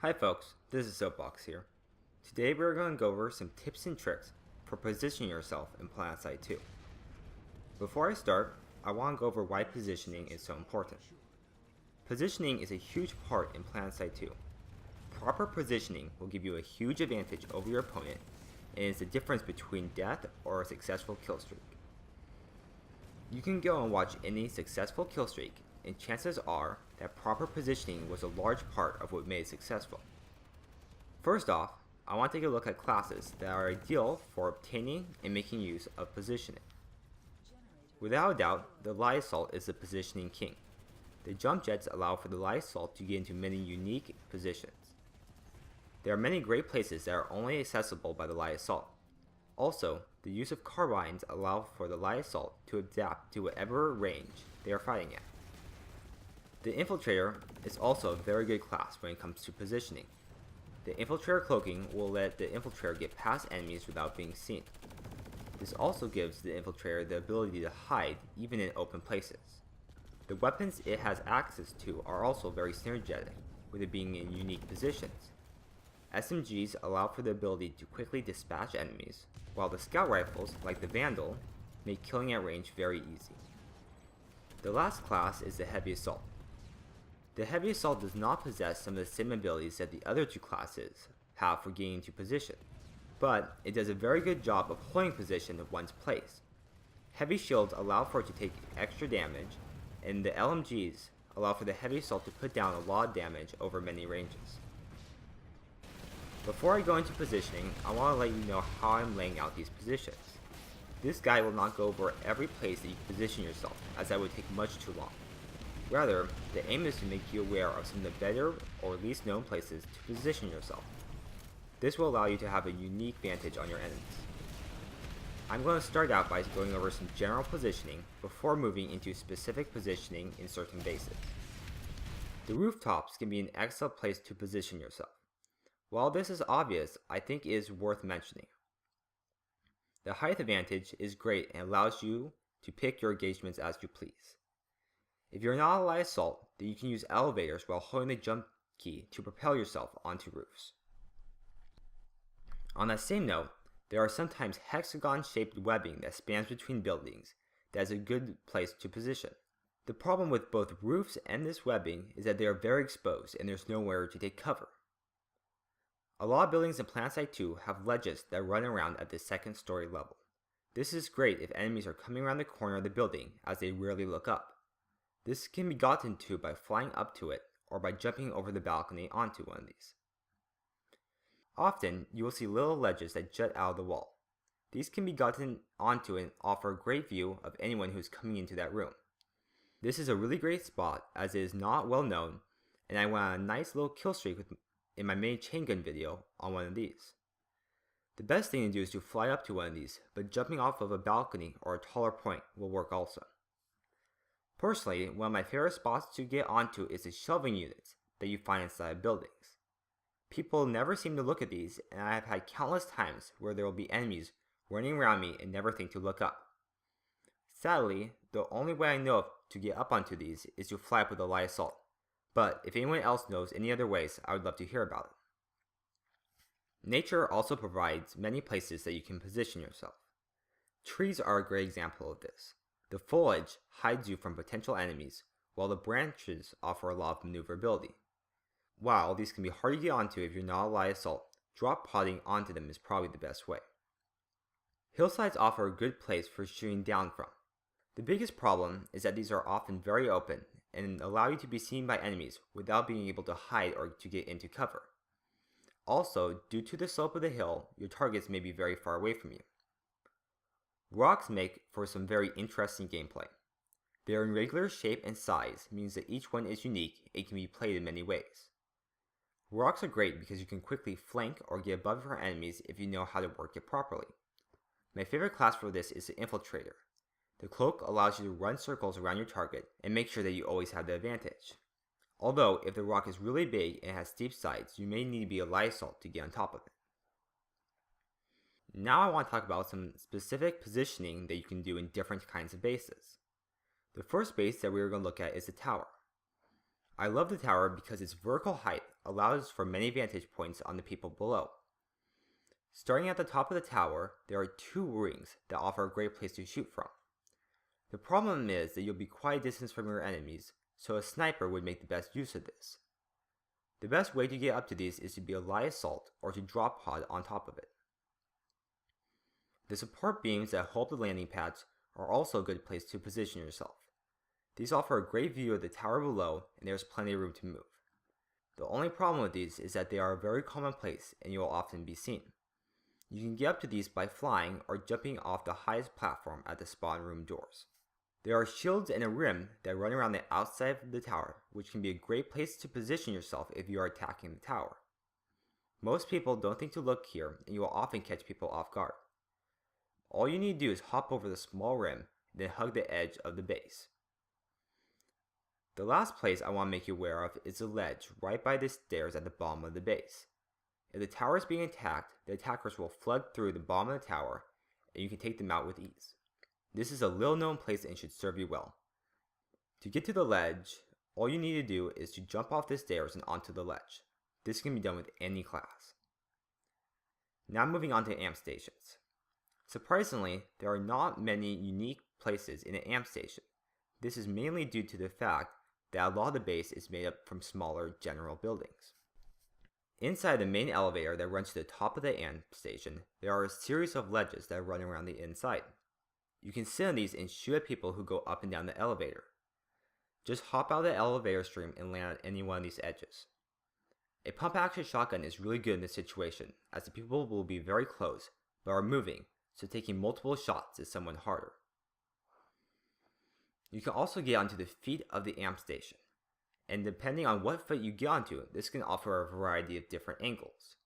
Hi folks, this is Soapbox here. Today we're going to go over some tips and tricks for positioning yourself in Planetside 2. Before I start, I want to go over why positioning is so important. Positioning is a huge part in Planetside 2. Proper positioning will give you a huge advantage over your opponent and is the difference between death or a successful kill streak. You can go and watch any successful kill streak, and chances are that proper positioning was a large part of what made it successful. First off, I want to take a look at classes that are ideal for obtaining and making use of positioning. Without a doubt, the Light Assault is the positioning king. The jump jets allow for the Light Assault to get into many unique positions. There are many great places that are only accessible by the Light Assault. Also, the use of carbines allow for the Light Assault to adapt to whatever range they are fighting at. The Infiltrator is also a very good class when it comes to positioning. The Infiltrator cloaking will let the Infiltrator get past enemies without being seen. This also gives the Infiltrator the ability to hide even in open places. The weapons it has access to are also very synergetic, with it being in unique positions. SMGs allow for the ability to quickly dispatch enemies, while the scout rifles, like the Vandal, make killing at range very easy. The last class is the Heavy Assault. The Heavy Assault does not possess some of the same abilities that the other two classes have for getting into position, but it does a very good job of holding position once placed. Heavy shields allow for it to take extra damage, and the LMGs allow for the Heavy Assault to put down a lot of damage over many ranges. Before I go into positioning, I want to let you know how I'm laying out these positions. This guide will not go over every place that you can position yourself, as that would take much too long. Rather, the aim is to make you aware of some of the better or least known places to position yourself. This will allow you to have a unique vantage on your enemies. I'm going to start out by going over some general positioning before moving into specific positioning in certain bases. The rooftops can be an excellent place to position yourself. While this is obvious, I think it is worth mentioning. The height advantage is great and allows you to pick your engagements as you please. If you're not a Light Assault, then you can use elevators while holding the jump key to propel yourself onto roofs. On that same note, there are sometimes hexagon-shaped webbing that spans between buildings that is a good place to position. The problem with both roofs and this webbing is that they are very exposed and there's nowhere to take cover. A lot of buildings in Planetside 2 have ledges that run around at the second story level. This is great if enemies are coming around the corner of the building, as they rarely look up. This can be gotten to by flying up to it or by jumping over the balcony onto one of these. Often, you will see little ledges that jut out of the wall. These can be gotten onto and offer a great view of anyone who is coming into that room. This is a really great spot as it is not well known, and I went on a nice little kill streak in my main chain gun video on one of these. The best thing to do is to fly up to one of these, but jumping off of a balcony or a taller point will work also. Personally, one of my favorite spots to get onto is the shelving units that you find inside buildings. People never seem to look at these, and I have had countless times where there will be enemies running around me and never think to look up. Sadly, the only way I know of to get up onto these is to fly up with a Light Assault, but if anyone else knows any other ways, I would love to hear about it. Nature also provides many places that you can position yourself. Trees are a great example of this. The foliage hides you from potential enemies, while the branches offer a lot of maneuverability. While these can be hard to get onto if you're not a Light Assault, drop podding onto them is probably the best way. Hillsides offer a good place for shooting down from. The biggest problem is that these are often very open and allow you to be seen by enemies without being able to hide or to get into cover. Also, due to the slope of the hill, your targets may be very far away from you. Rocks make for some very interesting gameplay. They are in regular shape and size, means that each one is unique and can be played in many ways. Rocks are great because you can quickly flank or get above your enemies if you know how to work it properly. My favorite class for this is the Infiltrator. The cloak allows you to run circles around your target and make sure that you always have the advantage. Although, if the rock is really big and has steep sides, you may need to be a Light Assault to get on top of it. Now I want to talk about some specific positioning that you can do in different kinds of bases. The first base that we are going to look at is the tower. I love the tower because its vertical height allows for many vantage points on the people below. Starting at the top of the tower, there are 2 rings that offer a great place to shoot from. The problem is that you'll be quite a distance from your enemies, so a sniper would make the best use of this. The best way to get up to these is to be a light assault or to drop pod on top of it. The support beams that hold the landing pads are also a good place to position yourself. These offer a great view of the tower below, and there's plenty of room to move. The only problem with these is that they are very commonplace and you will often be seen. You can get up to these by flying or jumping off the highest platform at the spawn room doors. There are shields and a rim that run around the outside of the tower, which can be a great place to position yourself if you are attacking the tower. Most people don't think to look here, and you will often catch people off guard. All you need to do is hop over the small rim, then hug the edge of the base. The last place I want to make you aware of is the ledge right by the stairs at the bottom of the base. If the tower is being attacked, the attackers will flood through the bottom of the tower, and you can take them out with ease. This is a little known place and should serve you well. To get to the ledge, all you need to do is to jump off the stairs and onto the ledge. This can be done with any class. Now moving on to amp stations. Surprisingly, there are not many unique places in an amp station. This is mainly due to the fact that a lot of the base is made up from smaller general buildings. Inside the main elevator that runs to the top of the amp station, there are a series of ledges that run around the inside. You can sit on these and shoot at people who go up and down the elevator. Just hop out of the elevator stream and land on any one of these edges. A pump action shotgun is really good in this situation, as the people will be very close, but are moving, so taking multiple shots is somewhat harder. You can also get onto the feet of the amp station, and depending on what foot you get onto, this can offer a variety of different angles.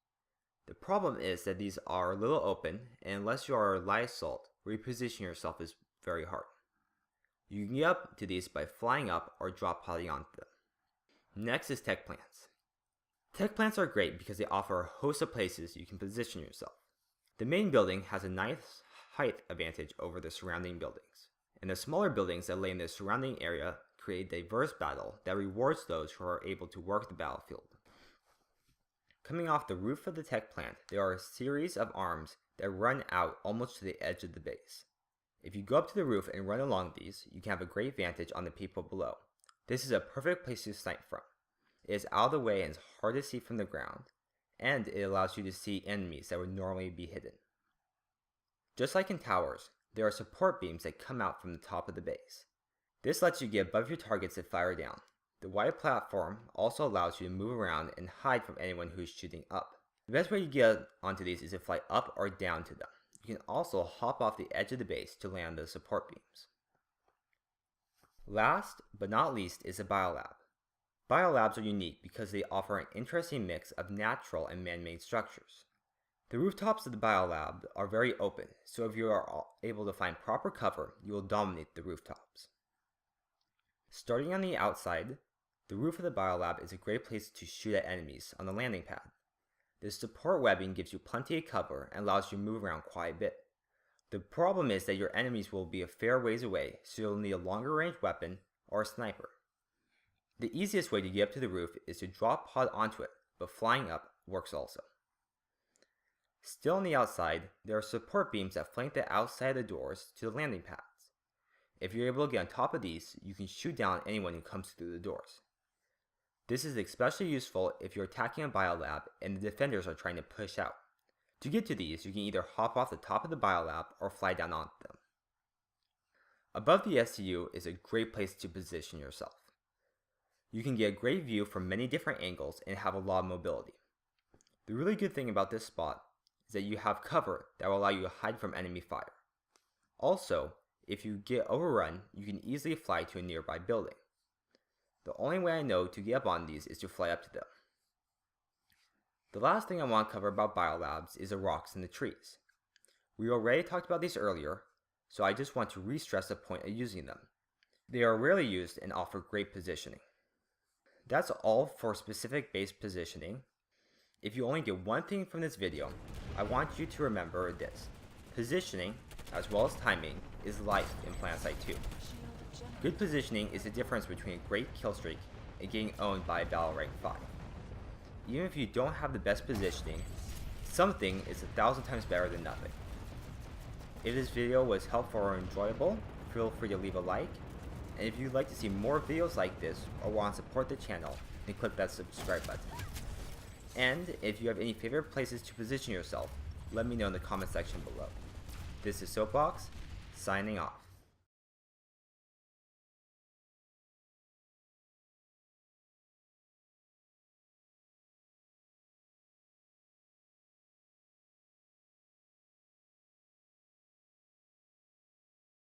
The problem is that these are a little open, and unless you are a light assault, repositioning yourself is very hard. You can get up to these by flying up or drop podding onto them. Next is tech plants. Tech plants are great because they offer a host of places you can position yourself. The main building has a nice height advantage over the surrounding buildings, and the smaller buildings that lay in the surrounding area create a diverse battle that rewards those who are able to work the battlefield. Coming off the roof of the tech plant, there are a series of arms that run out almost to the edge of the base. If you go up to the roof and run along these, you can have a great vantage on the people below. This is a perfect place to snipe from. It is out of the way and is hard to see from the ground, and it allows you to see enemies that would normally be hidden. Just like in towers, there are support beams that come out from the top of the base. This lets you get above your targets and fire down. The wide platform also allows you to move around and hide from anyone who is shooting up. The best way to get onto these is to fly up or down to them. You can also hop off the edge of the base to land the support beams. Last but not least is a biolab. Biolabs are unique because they offer an interesting mix of natural and man-made structures. The rooftops of the biolab are very open, so if you are able to find proper cover, you will dominate the rooftops. Starting on the outside, the roof of the biolab is a great place to shoot at enemies on the landing pad. The support webbing gives you plenty of cover and allows you to move around quite a bit. The problem is that your enemies will be a fair ways away, so you'll need a longer range weapon or a sniper. The easiest way to get up to the roof is to drop pod onto it, but flying up works also. Still on the outside, there are support beams that flank the outside of the doors to the landing pads. If you're able to get on top of these, you can shoot down anyone who comes through the doors. This is especially useful if you're attacking a biolab and the defenders are trying to push out. To get to these, you can either hop off the top of the biolab or fly down onto them. Above the SCU is a great place to position yourself. You can get a great view from many different angles and have a lot of mobility. The really good thing about this spot is that you have cover that will allow you to hide from enemy fire. Also, if you get overrun, you can easily fly to a nearby building. The only way I know to get up on these is to fly up to them. The last thing I want to cover about biolabs is the rocks and the trees. We already talked about these earlier, so I just want to re-stress the point of using them. They are rarely used and offer great positioning. That's all for specific base positioning. If you only get one thing from this video, I want you to remember this. Positioning, as well as timing, is life in Planetside 2. Good positioning is the difference between a great kill streak and getting owned by a battle rank 5. Even if you don't have the best positioning, something is 1,000 times better than nothing. If this video was helpful or enjoyable, feel free to leave a like, and if you'd like to see more videos like this or want to support the channel, then click that subscribe button. And if you have any favorite places to position yourself, let me know in the comment section below. This is Soapbox, signing off.